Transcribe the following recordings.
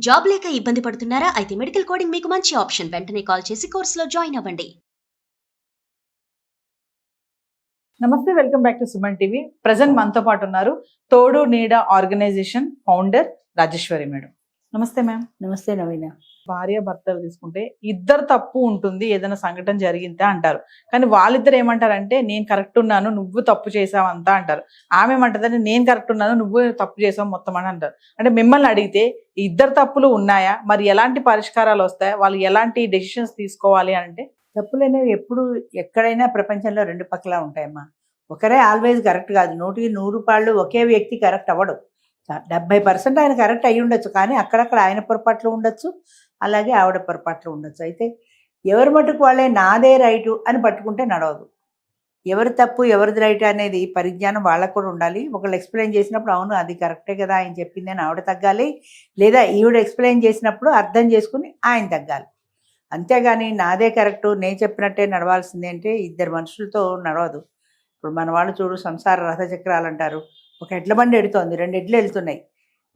Job లేక ఇబ్బంది పడుతున్నారా? అయితే మెడికల్ కోడింగ్ మీకు మంచి ఆప్షన్. వెంటనే కాల్ చేసి కోర్సులో జాయిన్ అవ్వండి. నమస్తే, welcome back to Suman TV. Present మనతో పాటు ఉన్నారు తోడు నీడ ఆర్గనైజేషన్ ఫౌండర్ రాజేశ్వరి మేడం. నమస్తే మ్యామ్. నమస్తే నవీన. భార్య భర్తలు తీసుకుంటే ఇద్దరు తప్పు ఉంటుంది, ఏదైనా సంఘటన జరిగిందా అంటారు. కానీ వాళ్ళిద్దరు ఏమంటారంటే నేను కరెక్ట్ ఉన్నాను, నువ్వు తప్పు చేసావు అంతా అంటారు. ఆమె ఏమంటదంటే నేను కరెక్ట్ ఉన్నాను, నువ్వు తప్పు చేసావు మొత్తం అని అంటారు. అంటే మిమ్మల్ని అడిగితే ఇద్దరు తప్పులు ఉన్నాయా, మరి ఎలాంటి పరిష్కారాలు వస్తాయి, వాళ్ళు ఎలాంటి డెసిషన్స్ తీసుకోవాలి అంటే? తప్పులు అనేవి ఎప్పుడు ఎక్కడైనా ప్రపంచంలో రెండు పక్కల ఉంటాయమ్మా. ఒకరే ఆల్వేజ్ కరెక్ట్ కాదు. 100% ఒకే వ్యక్తి కరెక్ట్ అవ్వడు. 70% ఆయన కరెక్ట్ అయ్యి ఉండొచ్చు, కానీ అక్కడక్కడ ఆయన పొరపాట్లు ఉండొచ్చు, అలాగే ఆవిడ పొరపాట్లు ఉండొచ్చు. అయితే ఎవరి మటుకు వాళ్ళే నాదే రైటు అని పట్టుకుంటే నడవదు. ఎవరి తప్పు ఎవరిది రైట్ అనేది పరిజ్ఞానం వాళ్ళకు కూడా ఉండాలి. ఒకళ్ళు ఎక్స్ప్లెయిన్ చేసినప్పుడు అవును అది కరెక్టే కదా ఆయన చెప్పింది అని ఆవిడ తగ్గాలి, లేదా ఈవిడ ఎక్స్ప్లెయిన్ చేసినప్పుడు అర్థం చేసుకుని ఆయన తగ్గాలి. అంతేగాని నాదే కరెక్టు నేను చెప్పినట్టే నడవాల్సిందే అంటే ఇద్దరు మనుషులతో నడవదు. ఇప్పుడు మన వాళ్ళు చూడు, సంసార రథచక్రాలు అంటారు. ఒక ఎడ్ల బండి ఎడుతోంది, 2 ఎడ్లు వెళ్తున్నాయి.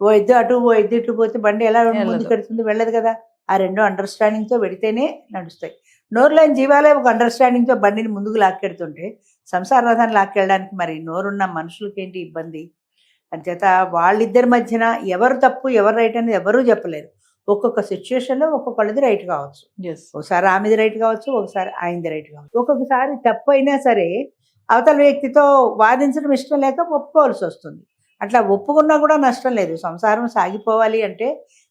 ఓ ఎద్దు అటు ఓ ఎద్దు ఇటు పోతే బండి ఎలా ముందుకు వెళ్తుంది? వెళ్ళదు కదా. ఆ రెండు అండర్స్టాండింగ్తో వెడితేనే నడుస్తాయి. నోరులేని జీవాలే ఒక అండర్స్టాండింగ్తో బండిని ముందుకు లాక్కెడుతుంటే సంసార రథాన్ని లాక్కెళ్ళడానికి మరి నోరున్న మనుషులకి ఏంటి ఇబ్బంది? అంచేత వాళ్ళిద్దరి మధ్యన ఎవరు తప్పు ఎవరు రైట్ అనేది ఎవరూ చెప్పలేరు. ఒక్కొక్క సిచ్యువేషన్లో ఒక్కొక్కళ్ళది రైట్ కావచ్చు. ఒకసారి ఆమెది రైట్ కావచ్చు, ఒకసారి ఆయనది రైట్ కావచ్చు. ఒక్కొక్కసారి తప్పు అయినా సరే అవతల వ్యక్తితో వాదించడం ఇష్టం లేక ఒప్పుకోవాల్సి వస్తుంది. అట్లా ఒప్పుకున్నా కూడా నష్టం లేదు. సంసారం సాగిపోవాలి అంటే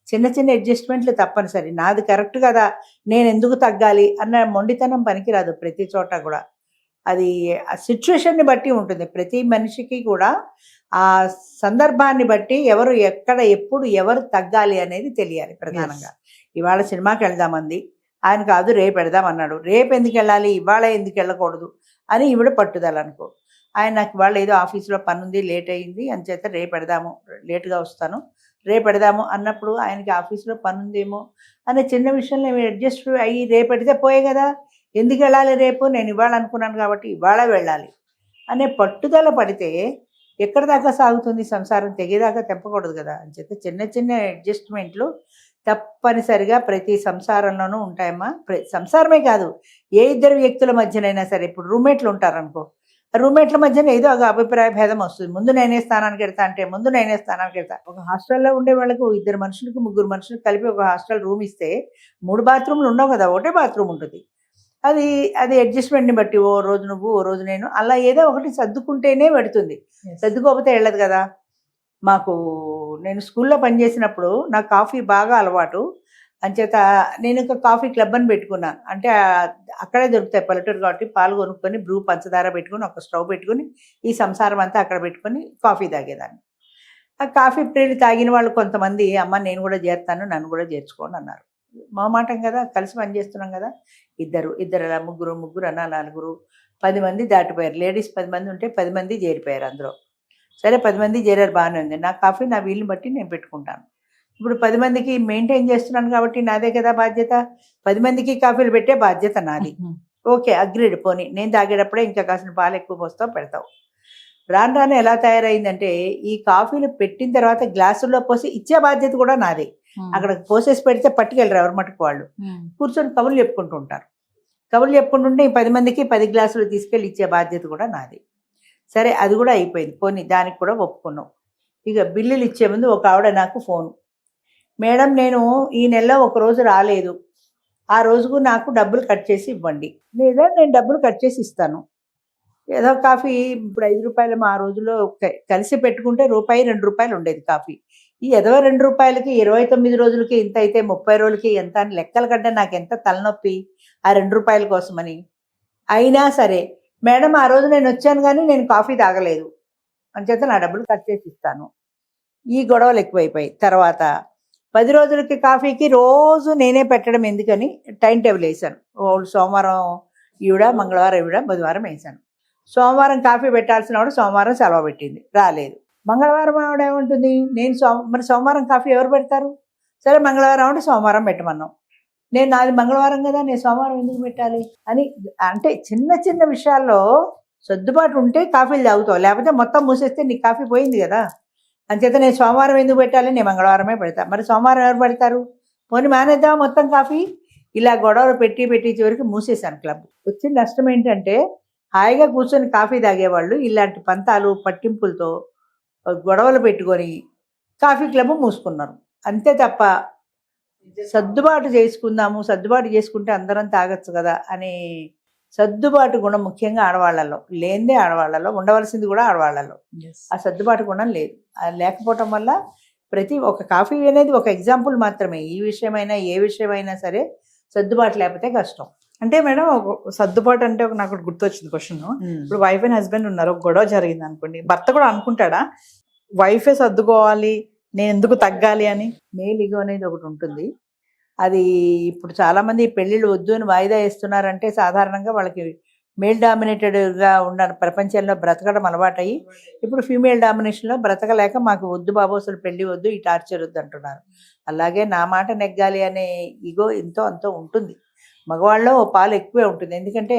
చిన్న చిన్న అడ్జస్ట్మెంట్లు తప్పనిసరి. నాది కరెక్ట్ కదా, నేను ఎందుకు తగ్గాలి అన్న మొండితనం పనికిరాదు. ప్రతి చోట కూడా అది ఆ సిచ్యువేషన్ని బట్టి ఉంటుంది. ప్రతి మనిషికి కూడా ఆ సందర్భాన్ని బట్టి ఎవరు ఎక్కడ ఎప్పుడు ఎవరు తగ్గాలి అనేది తెలియాలి ప్రధానంగా. ఇవాళ సినిమాకి వెళ్దామంది, ఆయన కాదు రేపు వెళదామన్నాడు. రేపు ఎందుకు వెళ్ళాలి, ఇవాళ ఎందుకు వెళ్ళకూడదు అని ఈవిడ పట్టుదల అనుకో. ఆయన నాకు ఇవాళ ఏదో ఆఫీస్లో పని ఉంది, లేట్ అయ్యింది అంచేత రేపు వెడదాము, లేటుగా వస్తాను, రేపు వెడదాము అన్నప్పుడు ఆయనకి ఆఫీస్లో పని ఉందేమో అనే చిన్న విషయంలో అడ్జస్ట్ అయ్యి రేపు పెడితే పోయే కదా. ఎందుకు వెళ్ళాలి రేపు, నేను ఇవాళ అనుకున్నాను కాబట్టి ఇవాళ వెళ్ళాలి అనే పట్టుదల పడితే ఎక్కడి దాకా సాగుతుంది సంసారం? తెగేదాకా తెప్పకూడదు కదా. అంచేత చిన్న చిన్న అడ్జస్ట్మెంట్లు తప్పనిసరిగా ప్రతి సంసారంలోనూ ఉంటాయమ్మా. సంసారమే కాదు, ఏ ఇద్దరు వ్యక్తుల మధ్యనైనా సరే. ఇప్పుడు రూమ్మేట్లు ఉంటారనుకో, రూమ్మేట్ల మధ్యన ఏదో ఒక అభిప్రాయ భేదం వస్తుంది. ముందు నేనే స్థానానికి వెళ్తా అంటే ముందు నేనే స్థానానికి వెళ్తా. ఒక హాస్టల్లో ఉండే వాళ్ళకు 2 మనుషులకు 3 మనుషులకు కలిపి ఒక హాస్టల్ రూమ్ ఇస్తే 3 బాత్రూమ్లు ఉండవు కదా, ఒకటే బాత్రూమ్ ఉంటుంది. అది అది అడ్జస్ట్మెంట్ని బట్టి ఓ రోజు నువ్వు ఓ రోజు నేను అలా ఏదో ఒకటి సర్దుకుంటేనే పెడుతుంది. సర్దుకోకపోతే వెళ్ళదు కదా. నేను స్కూల్లో పనిచేసినప్పుడు నాకు కాఫీ బాగా అలవాటు. అంచేత నేను ఒక కాఫీ క్లబ్ అని పెట్టుకున్నాను. అంటే అక్కడే దొరుకుతాయి, పల్లెటూరు కాబట్టి పాలు కొనుక్కొని బ్రూ పంచదార పెట్టుకుని ఒక స్టవ్ పెట్టుకుని ఈ సంసారం అంతా అక్కడ పెట్టుకొని కాఫీ తాగేదాన్ని. ఆ కాఫీ ప్రియులు తాగిన వాళ్ళు కొంతమంది అమ్మ నేను కూడా చేరుతాను, నన్ను కూడా చేర్చుకోండి అన్నారు. మొహమాటం కదా, కలిసి పనిచేస్తున్నాం కదా. ఇద్దరు అలా ముగ్గురు అన్న 4, 10 మంది దాటిపోయారు. లేడీస్ 10 మంది ఉంటే 10 మంది చేరిపోయారు అందులో. సరే 10 మంది చేరారు, బాగానే ఉంది. నా కాఫీ నా వీలుని బట్టి నేను పెట్టుకుంటాను. ఇప్పుడు 10 మందికి మెయింటైన్ చేస్తున్నాను కాబట్టి నాదే కదా బాధ్యత. 10 మందికి కాఫీలు పెట్టే బాధ్యత నాది. Okay, agreed. పోనీ నేను తాగేటప్పుడే ఇంకా కాసిన పాలు ఎక్కువ పోస్తావు పెడతావు. రాను రాను ఎలా తయారైందంటే ఈ కాఫీలు పెట్టిన తర్వాత గ్లాసుల్లో పోసి ఇచ్చే బాధ్యత కూడా నాదే. అక్కడ పోసేసి పెడితే పట్టుకెళ్ళరు ఎవరి మటుకు వాళ్ళు. కూర్చొని కబుర్లు చెప్పుకుంటూ ఉంటారు. కబుర్లు చెప్పుకుంటుంటే ఈ 10 మందికి 10 గ్లాసులు తీసుకెళ్ళి ఇచ్చే బాధ్యత కూడా నాది. సరే అది కూడా అయిపోయింది. పోనీ దానికి కూడా ఒప్పుకున్నాం. ఇక బిల్లులు ఇచ్చే ముందు ఒక ఆవిడ నాకు ఫోను, మేడం నేను ఈ నెలలో ఒక రోజు రాలేదు, ఆ రోజుకు నాకు డబ్బులు కట్ చేసి ఇవ్వండి, లేదా నేను డబ్బులు కట్ చేసి ఇస్తాను. ఏదో కాఫీ ఇప్పుడు 5 రూపాయలు, ఆ రోజుల్లో కలిసి పెట్టుకుంటే ₹2 ఉండేది కాఫీ. ఈ ఏదో ₹2కి 29 రోజులకి ఇంత అయితే 30 రోజులకి ఎంత అని లెక్కల కంటే నాకు ఎంత తలనొప్పి ఆ ₹2 కోసమని. అయినా సరే మేడం ఆ రోజు నేను వచ్చాను కానీ నేను కాఫీ తాగలేదు అంచేత నా డబ్బులు కట్ చేసి ఇస్తాను. ఈ గొడవలు ఎక్కువైపోయి తర్వాత 10 రోజులకి కాఫీకి రోజు నేనే పెట్టడం ఎందుకని టైం టేబుల్ వేసాను. సోమవారం ఈవిడ, మంగళవారం ఈవిడ, బుధవారం వేసాను. సోమవారం కాఫీ పెట్టాల్సిన ఆవిడ సోమవారం సెలవు పెట్టింది, రాలేదు. మంగళవారం ఆవిడ ఏముంటుంది, నేను మరి సోమవారం కాఫీ ఎవరు పెడతారు? సరే మంగళవారం ఆవిడ సోమవారం పెట్టమన్నాం. నేను నాది మంగళవారం కదా, నేను సోమవారం ఎందుకు పెట్టాలి అని. అంటే చిన్న చిన్న విషయాల్లో సర్దుబాటు ఉంటే కాఫీలు తాగుతావు, లేకపోతే మొత్తం మూసేస్తే నీకు కాఫీ పోయింది కదా. అంచేత నేను సోమవారం ఎందుకు పెట్టాలి, నేను మంగళవారమే పెడతా. మరి సోమవారం ఎవరు పెడతారు, పోనీ మానేద్దాం మొత్తం కాఫీ. ఇలా గొడవలు పెట్టి చివరికి మూసేశాను క్లబ్. వచ్చిన నష్టం ఏంటంటే హాయిగా కూర్చొని కాఫీ తాగేవాళ్ళు ఇలాంటి పంతాలు పట్టింపులతో గొడవలు పెట్టుకొని కాఫీ క్లబ్ మూసుకున్నారు. అంతే తప్ప సర్దుబాటు చేసుకుంటే అందరం తాగొచ్చు కదా అనే సర్దుబాటు గుణం ముఖ్యంగా ఆడవాళ్ళలో లేనిదే, ఆడవాళ్ళలో ఉండవలసింది కూడా ఆడవాళ్ళలో ఆ సర్దుబాటు గుణం లేదు. అది లేకపోవటం వల్ల ఒక కాఫీ అనేది ఒక ఎగ్జాంపుల్ మాత్రమే. ఈ విషయమైనా ఏ విషయమైనా సరే సర్దుబాటు లేకపోతే కష్టం. అంటే మేడం సర్దుబాటు అంటే నాకు గుర్తొచ్చింది క్వశ్చన్. ఇప్పుడు వైఫ్ అండ్ హస్బెండ్ ఉన్నారు, ఒక గొడవ జరిగింది అనుకోండి, భర్త కూడా అనుకుంటాడా వైఫే సర్దుకోవాలి, నేను ఎందుకు తగ్గాలి అని? మేల్ ఈగో అనేది ఒకటి ఉంటుంది. అది ఇప్పుడు చాలామంది పెళ్ళిళ్ళు వద్దు అని వాయిదా వేస్తున్నారంటే సాధారణంగా వాళ్ళకి మేల్ డామినేటెడ్గా ఉన్న ప్రపంచంలో బ్రతకడం అలవాటయ్యి ఇప్పుడు ఫీమేల్ డామినేషన్లో బ్రతకలేక మాకు వద్దు బాబు అసలు పెళ్ళి వద్దు, ఈ టార్చర్ వద్దు అంటున్నారు. అలాగే నా మాట నెగ్గాలి అనే ఈగో ఎంతో అంతో ఉంటుంది. మగవాళ్ళలో పాలు ఎక్కువే ఉంటుంది. ఎందుకంటే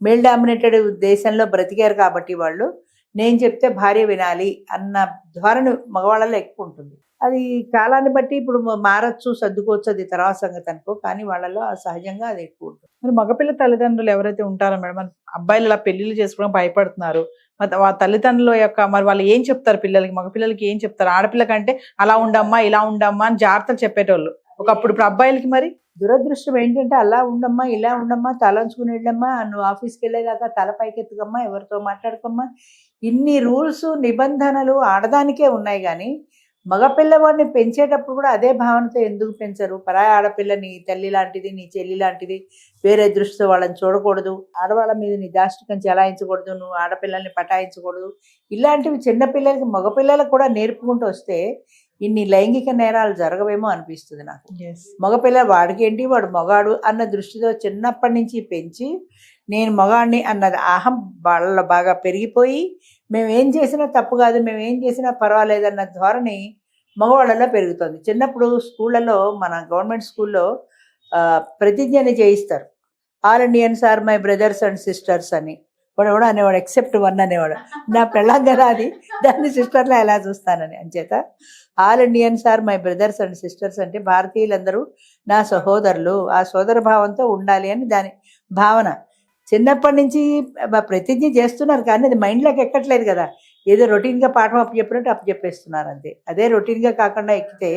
మేల్ డామినేటెడ్ దేశంలో బ్రతికారు కాబట్టి వాళ్ళు నేను చెప్తే భార్య వినాలి అన్న ధోరణి మగవాళ్ళలో ఎక్కువ ఉంటుంది. అది కాలాన్ని బట్టి ఇప్పుడు మారచ్చు, సర్దుకోవచ్చు, అది తర్వాత సంగతి అనుకో, కానీ వాళ్ళలో సహజంగా అది ఎక్కువ ఉంటుంది. మరి మగపిల్ల తల్లిదండ్రులు ఎవరైతే ఉంటారో మేడం, మరి అబ్బాయిలు ఇలా పెళ్లిళ్ళు చేసుకోవడం భయపడుతున్నారు, మరి వాళ్ళ తల్లిదండ్రుల యొక్క మరి వాళ్ళు ఏం చెప్తారు పిల్లలకి, మగపిల్లలకి ఏం చెప్తారు? ఆడపిల్ల కంటే అలా ఉండమ్మా ఇలా ఉండమ్మా అని జాగ్రత్తలు చెప్పేటోళ్ళు ఒకప్పుడు, ఇప్పుడు అబ్బాయిలకి మరి దురదృష్టం ఏంటంటే అలా ఉండమ్మా ఇలా ఉండమ్మా, తలంచుకుని వెళ్ళమ్మా, నువ్వు ఆఫీస్కి వెళ్ళేదాకా తల పైకెత్తుకమ్మా, ఎవరితో మాట్లాడుకోమ్మా, ఇన్ని రూల్స్ నిబంధనలు ఆడదానికే ఉన్నాయి. కానీ మగపిల్లవాడిని పెంచేటప్పుడు కూడా అదే భావనతో ఎందుకు పెంచరు? పరాయి ఆడపిల్ల నీ తల్లి లాంటిది, నీ చెల్లి లాంటిది, వేరే దృష్టితో వాళ్ళని చూడకూడదు, ఆడవాళ్ళ మీద నీ దాష్టికం చెలాయించకూడదు, నువ్వు ఆడపిల్లల్ని పటాయించకూడదు, ఇలాంటివి చిన్నపిల్లలకి మగపిల్లలకు కూడా నేర్పుకుంటూ వస్తే ఇన్ని లైంగిక నేరాలు జరగవేమో అనిపిస్తుంది నాకు. మగపిల్ల వాడికేంటి, వాడు మగాడు అన్న దృష్టితో చిన్నప్పటి నుంచి పెంచి నేను మగాడిని అన్నది అహం వాళ్ళలో బాగా పెరిగిపోయి మేమేం చేసినా తప్పు కాదు, మేమేం చేసినా పర్వాలేదన్న ధోరణి మగవాళ్ళలో పెరుగుతుంది. చిన్నప్పుడు స్కూళ్ళలో, మన గవర్నమెంట్ స్కూల్లో ప్రతిజ్ఞని చేయిస్తారు, all Indians are my brothers and sisters అని. వాడు కూడా అనేవాడు ఎక్సెప్ట్ వన్ అనేవాడు, నా పెళ్ళంగా అది దాన్ని సిస్టర్లో ఎలా చూస్తానని. అంచేత all Indians are my brothers and sisters అంటే భారతీయులందరూ నా సహోదరులు, ఆ సోదర భావంతో ఉండాలి అని దాని భావన. చిన్నప్పటి నుంచి ప్రతిజ్ఞ చేస్తున్నారు కానీ అది మైండ్లోకి ఎక్కట్లేదు కదా, ఏదో రొటీన్గా పాఠం అప్పచెప్పినట్టు అప్పచెప్పేస్తున్నారు అంతే. అదే రొటీన్గా కాకుండా ఎక్కితే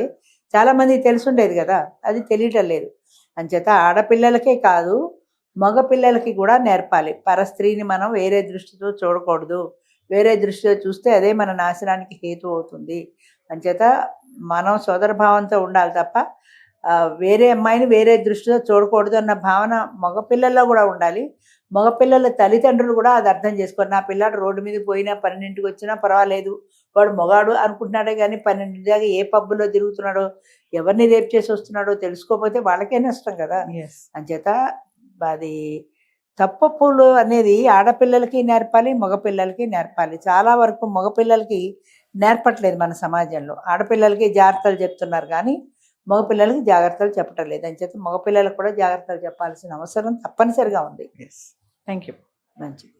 చాలామందికి తెలుసుండేది కదా, అది తెలియటం లేదు. అంచేత ఆడపిల్లలకే కాదు మగపిల్లలకి కూడా నేర్పాలి. పరస్త్రీని మనం వేరే దృష్టితో చూడకూడదు, వేరే దృష్టితో చూస్తే అదే మన నాశనానికి హేతు అవుతుంది. అంచేత మనం సోదరభావంతో ఉండాలి తప్ప వేరే అమ్మాయిని వేరే దృష్టితో చూడకూడదు అన్న భావన మగపిల్లల్లో కూడా ఉండాలి. మగపిల్లల తల్లిదండ్రులు కూడా అది అర్థం చేసుకోరు. నా పిల్లాడు రోడ్డు మీద పోయినా 12ంటికి వచ్చినా పర్వాలేదు, వాడు మొగాడు అనుకుంటున్నాడే కానీ 12 దాకా ఏ పబ్బులో తిరుగుతున్నాడో, ఎవరిని రేప్ చేసి వస్తున్నాడో తెలుసుకోకపోతే వాళ్ళకే నష్టం కదా. అంచేత అది తప్పప్పులు అనేది ఆడపిల్లలకి నేర్పాలి, మగపిల్లలకి నేర్పాలి. చాలా వరకు మగపిల్లలకి నేర్పట్లేదు మన సమాజంలో, ఆడపిల్లలకి జాగ్రత్తలు చెప్తున్నారు కానీ మగపిల్లలకి జాగ్రత్తలు చెప్పటం లేదు. అని చెప్పి మగపిల్లలకు కూడా జాగ్రత్తలు చెప్పాల్సిన అవసరం తప్పనిసరిగా ఉంది. Thank you. మంచిది.